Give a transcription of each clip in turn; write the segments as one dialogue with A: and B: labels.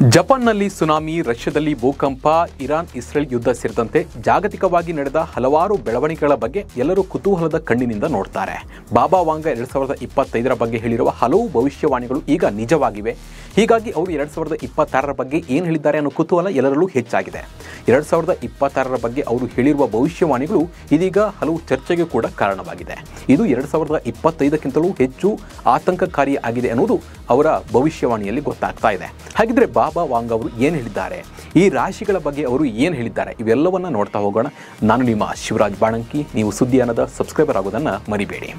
A: ಜಪಾನ್ನಲ್ಲಿ ಸುನಾಮಿ, ರಷ್ಯಾದಲ್ಲಿ ಭೂಕಂಪ, ಇರಾನ್ ಇಸ್ರೇಲ್ ಯುದ್ಧ ಸೇರಿದಂತೆ ಜಾಗತಿಕವಾಗಿ ನಡೆದ ಹಲವಾರು ಬೆಳವಣಿಗೆಗಳ ಬಗ್ಗೆ ಎಲ್ಲರೂ ಕುತೂಹಲದ ಕಣ್ಣಿನಿಂದ ನೋಡ್ತಾರೆ. ಬಾಬಾ ವಾಂಗ 2025ರ ಬಗ್ಗೆ ಹೇಳಿರುವ ಹಲವು ಭವಿಷ್ಯವಾಣಿಗಳು ಈಗ ನಿಜವಾಗಿವೆ. ಹೀಗಾಗಿ ಅವರು 2026ರ ಬಗ್ಗೆ ಏನು ಹೇಳಿದ್ದಾರೆ ಅನ್ನೋ ಕುತೂಹಲ ಎಲ್ಲರಲ್ಲೂ ಹೆಚ್ಚಾಗಿದೆ. 2026ರ ಬಗ್ಗೆ ಅವರು ಹೇಳಿರುವ ಭವಿಷ್ಯವಾಣಿಗಳು ಇದೀಗ ಹಲವು ಚರ್ಚೆಗೆ ಕೂಡ ಕಾರಣವಾಗಿದೆ. ಇದು 2025ಕ್ಕಿಂತಲೂ ಹೆಚ್ಚು ಆತಂಕಕಾರಿ ಆಗಿದೆ ಅನ್ನೋದು ಅವರ ಭವಿಷ್ಯವಾಣಿಯಲ್ಲಿ ಗೊತ್ತಾಗ್ತಾ ಇದೆ. ಹಾಗಿದ್ರೆ ಬಾಬಾ ವಾಂಗ ಅವರು ಏನು ಹೇಳಿದ್ದಾರೆ, ಈ ರಾಶಿಗಳ ಬಗ್ಗೆ ಅವರು ಏನು ಹೇಳಿದ್ದಾರೆ, ಇವೆಲ್ಲವನ್ನ ನೋಡ್ತಾ ಹೋಗೋಣ. ನಾನು ನಿಮ್ಮ ಶಿವರಾಜ್ ಬಾಣಂಕಿ. ನೀವು ಸುದ್ದಿಯಾನದ ಸಬ್ಸ್ಕ್ರೈಬರ್ ಆಗೋದನ್ನು ಮರಿಬೇಡಿ.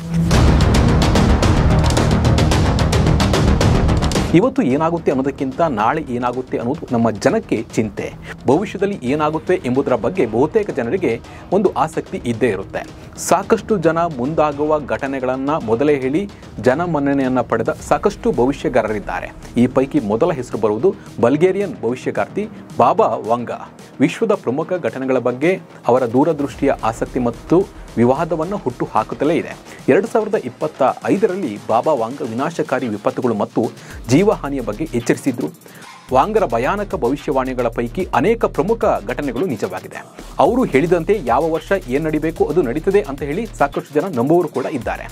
A: ಇವತ್ತು ಏನಾಗುತ್ತೆ ಅನ್ನೋದಕ್ಕಿಂತ ನಾಳೆ ಏನಾಗುತ್ತೆ ಅನ್ನೋದು ನಮ್ಮ ಜನಕ್ಕೆ ಚಿಂತೆ. ಭವಿಷ್ಯದಲ್ಲಿ ಏನಾಗುತ್ತೆ ಎಂಬುದರ ಬಗ್ಗೆ ಬಹುತೇಕ ಜನರಿಗೆ ಒಂದು ಆಸಕ್ತಿ ಇದ್ದೇ ಇರುತ್ತೆ. ಸಾಕಷ್ಟು ಜನ ಮುಂದಾಗುವ ಘಟನೆಗಳನ್ನು ಮೊದಲೇ ಹೇಳಿ ಜನಮನ್ನಣೆಯನ್ನು ಪಡೆದ ಸಾಕಷ್ಟು ಭವಿಷ್ಯಗಾರರಿದ್ದಾರೆ. ಈ ಪೈಕಿ ಮೊದಲ ಹೆಸರು ಬರುವುದು ಬಲ್ಗೇರಿಯನ್ ಭವಿಷ್ಯಗಾರ್ತಿ ಬಾಬಾ ವಾಂಗ. ವಿಶ್ವದ ಪ್ರಮುಖ ಘಟನೆಗಳ ಬಗ್ಗೆ ಅವರ ದೂರದೃಷ್ಟಿಯ ಆಸಕ್ತಿ ಮತ್ತು ವಿವಾದವನ್ನು ಹುಟ್ಟು ಹಾಕುತ್ತಲೇ ಇದೆ. 2025ರಲ್ಲಿ ಬಾಬಾ ವಾಂಗ ವಿನಾಶಕಾರಿ ವಿಪತ್ತುಗಳು ಮತ್ತು ಜೀವಹಾನಿಯ ಬಗ್ಗೆ ಎಚ್ಚರಿಸಿದ್ರು. ವಾಂಗರ ಭಯಾನಕ ಭವಿಷ್ಯವಾಣಿಗಳ ಪೈಕಿ ಅನೇಕ ಪ್ರಮುಖ ಘಟನೆಗಳು ನಿಜವಾಗಿದೆ. ಅವರು ಹೇಳಿದಂತೆ ಯಾವ ವರ್ಷ ಏನು ನಡಿಬೇಕು ಅದು ನಡೀತದೆ ಅಂತ ಹೇಳಿ ಸಾಕಷ್ಟು ಜನ ನಂಬುವವರು ಕೂಡ ಇದ್ದಾರೆ.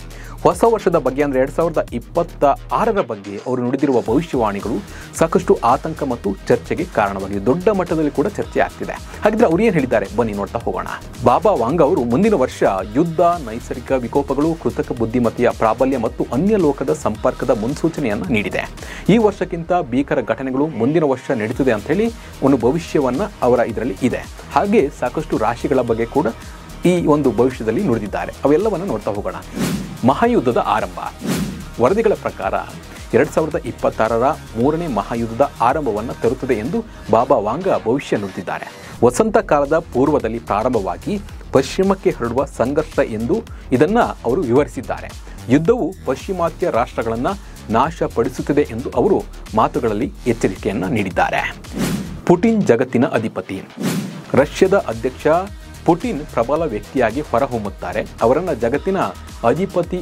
A: ಹೊಸ ವರ್ಷದ ಬಗ್ಗೆ ಅಂದರೆ 2026ರ ಬಗ್ಗೆ ಅವರು ನುಡಿದಿರುವ ಭವಿಷ್ಯವಾಣಿಗಳು ಸಾಕಷ್ಟು ಆತಂಕ ಮತ್ತು ಚರ್ಚೆಗೆ ಕಾರಣವಾಗಿದೆ. ದೊಡ್ಡ ಮಟ್ಟದಲ್ಲಿ ಕೂಡ ಚರ್ಚೆ ಆಗ್ತಿದೆ. ಹಾಗಿದ್ರೆ ಅವ್ರು ಏನು ಹೇಳಿದ್ದಾರೆ ಬನ್ನಿ ನೋಡ್ತಾ ಹೋಗೋಣ. ಬಾಬಾ ವಾಂಗ ಅವರು ಮುಂದಿನ ವರ್ಷ ಯುದ್ಧ, ನೈಸರ್ಗಿಕ ವಿಕೋಪಗಳು, ಕೃತಕ ಬುದ್ಧಿಮತ್ತೆಯ ಪ್ರಾಬಲ್ಯ ಮತ್ತು ಅನ್ಯ ಲೋಕದ ಸಂಪರ್ಕದ ಮುನ್ಸೂಚನೆಯನ್ನು ನೀಡಿದೆ. ಈ ವರ್ಷಕ್ಕಿಂತ ಭೀಕರ ಘಟನೆಗಳು ಮುಂದಿನ ವರ್ಷ ನಡೀತದೆ ಅಂತ ಹೇಳಿ ಒಂದು ಭವಿಷ್ಯವನ್ನು ಅವರ ಇದರಲ್ಲಿ ಇದೆ. ಹಾಗೆ ಸಾಕಷ್ಟು ರಾಶಿಗಳ ಬಗ್ಗೆ ಕೂಡ ಈ ಒಂದು ಭವಿಷ್ಯದಲ್ಲಿ ನುಡಿದಿದ್ದಾರೆ. ಅವೆಲ್ಲವನ್ನು ನೋಡ್ತಾ ಹೋಗೋಣ. ಮಹಾಯುದ್ಧದ ಆರಂಭ. ವರದಿಗಳ ಪ್ರಕಾರ 2026ರ 3ನೇ ಮಹಾಯುದ್ಧದ ಆರಂಭವನ್ನು ತರುತ್ತದೆ ಎಂದು ಬಾಬಾ ವಾಂಗ ಭವಿಷ್ಯ ನುಡಿದಿದ್ದಾರೆ. ವಸಂತ ಕಾಲದ ಪೂರ್ವದಲ್ಲಿ ಪ್ರಾರಂಭವಾಗಿ ಪಶ್ಚಿಮಕ್ಕೆ ಹರಡುವ ಸಂಘರ್ಷ ಎಂದು ಇದನ್ನು ಅವರು ವಿವರಿಸಿದ್ದಾರೆ. ಯುದ್ಧವು ಪಾಶ್ಚಿಮಾತ್ಯ ರಾಷ್ಟ್ರಗಳನ್ನು ನಾಶಪಡಿಸುತ್ತದೆ ಎಂದು ಅವರು ಮಾತುಗಳಲ್ಲಿ ಎಚ್ಚರಿಕೆಯನ್ನು ನೀಡಿದ್ದಾರೆ. ಪುಟಿನ್ ಜಗತ್ತಿನ ಅಧಿಪತಿ. ರಷ್ಯಾದ ಅಧ್ಯಕ್ಷ ಪುಟಿನ್ ಪ್ರಬಲ ವ್ಯಕ್ತಿಯಾಗಿ ಹೊರಹೊಮ್ಮುತ್ತಾರೆ. ಅವರನ್ನು ಜಗತ್ತಿನ ಅಧಿಪತಿ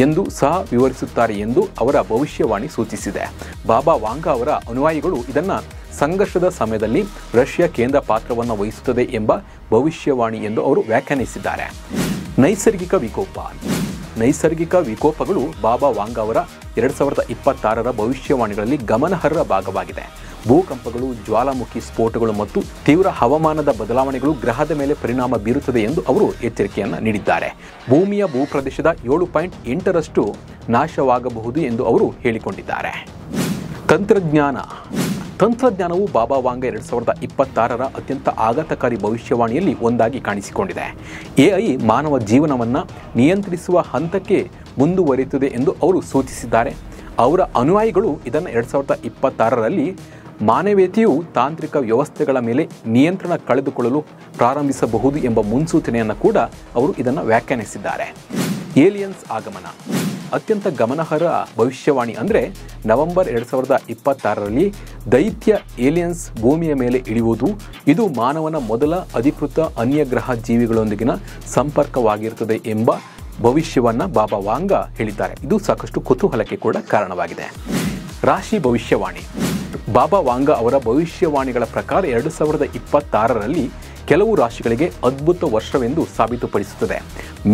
A: ಎಂದು ಸಹ ವಿವರಿಸುತ್ತಾರೆ ಎಂದು ಅವರ ಭವಿಷ್ಯವಾಣಿ ಸೂಚಿಸಿದೆ. ಬಾಬಾ ವಾಂಗ ಅವರ ಅನುಯಾಯಿಗಳು ಇದನ್ನು ಸಂಘರ್ಷದ ಸಮಯದಲ್ಲಿ ರಷ್ಯಾ ಕೇಂದ್ರ ಪಾತ್ರವನ್ನು ವಹಿಸುತ್ತದೆ ಎಂಬ ಭವಿಷ್ಯವಾಣಿ ಎಂದು ಅವರು ವ್ಯಾಖ್ಯಾನಿಸಿದ್ದಾರೆ. ನೈಸರ್ಗಿಕ ವಿಕೋಪ. ನೈಸರ್ಗಿಕ ವಿಕೋಪಗಳು ಬಾಬಾ ವಾಂಗ ಅವರ 2026ರ ಭವಿಷ್ಯವಾಣಿಗಳಲ್ಲಿ ಗಮನಾರ್ಹ ಭಾಗವಾಗಿದೆ. ಭೂಕಂಪಗಳು, ಜ್ವಾಲಾಮುಖಿ ಸ್ಫೋಟಗಳು ಮತ್ತು ತೀವ್ರ ಹವಾಮಾನದ ಬದಲಾವಣೆಗಳು ಗ್ರಹದ ಮೇಲೆ ಪರಿಣಾಮ ಬೀರುತ್ತದೆ ಎಂದು ಅವರು ಎಚ್ಚರಿಕೆಯನ್ನು ನೀಡಿದ್ದಾರೆ. ಭೂಮಿಯ ಭೂಪ್ರದೇಶದ 7.8ರಷ್ಟು ನಾಶವಾಗಬಹುದು ಎಂದು ಅವರು ಹೇಳಿಕೊಂಡಿದ್ದಾರೆ. ತಂತ್ರಜ್ಞಾನವು ಬಾಬಾ ವಾಂಗ 2026ರ ಅತ್ಯಂತ ಆಘಾತಕಾರಿ ಭವಿಷ್ಯವಾಣಿಯಲ್ಲಿ ಒಂದಾಗಿ ಕಾಣಿಸಿಕೊಂಡಿದೆ. AI ಮಾನವ ಜೀವನವನ್ನು ನಿಯಂತ್ರಿಸುವ ಹಂತಕ್ಕೆ ಮುಂದುವರಿಯುತ್ತದೆ ಎಂದು ಅವರು ಸೂಚಿಸಿದ್ದಾರೆ. ಅವರ ಅನುಯಾಯಿಗಳು ಇದನ್ನು 2026ರಲ್ಲಿ ಮಾನವೀಯತೆಯು ತಾಂತ್ರಿಕ ವ್ಯವಸ್ಥೆಗಳ ಮೇಲೆ ನಿಯಂತ್ರಣ ಕಳೆದುಕೊಳ್ಳಲು ಪ್ರಾರಂಭಿಸಬಹುದು ಎಂಬ ಮುನ್ಸೂಚನೆಯನ್ನು ಕೂಡ ಅವರು ಇದನ್ನು ವ್ಯಾಖ್ಯಾನಿಸಿದ್ದಾರೆ. ಏಲಿಯನ್ಸ್ ಆಗಮನ. ಅತ್ಯಂತ ಗಮನಾರ್ಹ ಭವಿಷ್ಯವಾಣಿ ಅಂದರೆ ನವೆಂಬರ್ 2026ರಲ್ಲಿ ದೈತ್ಯ ಏಲಿಯನ್ಸ್ ಭೂಮಿಯ ಮೇಲೆ ಇಳಿಯುವುದು. ಇದು ಮಾನವನ ಮೊದಲ ಅಧಿಕೃತ ಅನ್ಯಗ್ರಹ ಜೀವಿಗಳೊಂದಿಗಿನ ಸಂಪರ್ಕವಾಗಿರುತ್ತದೆ ಎಂಬ ಭವಿಷ್ಯವನ್ನು ಬಾಬಾ ವಾಂಗ ಹೇಳಿದ್ದಾರೆ. ಇದು ಸಾಕಷ್ಟು ಕುತೂಹಲಕ್ಕೆ ಕೂಡ ಕಾರಣವಾಗಿದೆ. ರಾಶಿ ಭವಿಷ್ಯವಾಣಿ. ಬಾಬಾ ವಾಂಗ ಅವರ ಭವಿಷ್ಯವಾಣಿಗಳ ಪ್ರಕಾರ 2026ರಲ್ಲಿ ಕೆಲವು ರಾಶಿಗಳಿಗೆ ಅದ್ಭುತ ವರ್ಷವೆಂದು ಸಾಬೀತುಪಡಿಸುತ್ತದೆ.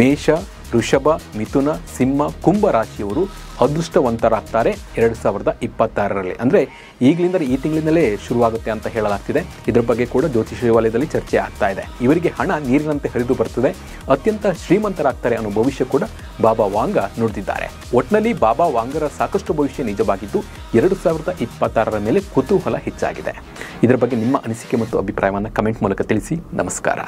A: ಮೇಷ, ವೃಷಭ, ಮಿಥುನ, ಸಿಂಹ, ಕುಂಭ ರಾಶಿಯವರು ಅದೃಷ್ಟವಂತರಾಗ್ತಾರೆ 2026ರಲ್ಲಿ. ಅಂದರೆ ಈಗಲಿಂದ ಈ ತಿಂಗಳಿನಲ್ಲೇ ಶುರುವಾಗುತ್ತೆ ಅಂತ ಹೇಳಲಾಗ್ತಿದೆ. ಇದರ ಬಗ್ಗೆ ಕೂಡ ಜ್ಯೋತಿಷ ವಲಯದಲ್ಲಿ ಚರ್ಚೆ ಆಗ್ತಾ ಇದೆ. ಇವರಿಗೆ ಹಣ ನೀರಿನಂತೆ ಹರಿದು ಬರ್ತದೆ, ಅತ್ಯಂತ ಶ್ರೀಮಂತರಾಗ್ತಾರೆ ಅನ್ನೋ ಭವಿಷ್ಯ ಕೂಡ ಬಾಬಾ ವಾಂಗ ನುಡಿದಿದ್ದಾರೆ. ಒಟ್ಟಿನಲ್ಲಿ ಬಾಬಾ ವಾಂಗರ ಸಾಕಷ್ಟು ಭವಿಷ್ಯ ನಿಜವಾಗಿದ್ದು 2026ರ ಮೇಲೆ ಕುತೂಹಲ ಹೆಚ್ಚಾಗಿದೆ. ಇದರ ಬಗ್ಗೆ ನಿಮ್ಮ ಅನಿಸಿಕೆ ಮತ್ತು ಅಭಿಪ್ರಾಯವನ್ನು ಕಮೆಂಟ್ ಮೂಲಕ ತಿಳಿಸಿ. ನಮಸ್ಕಾರ.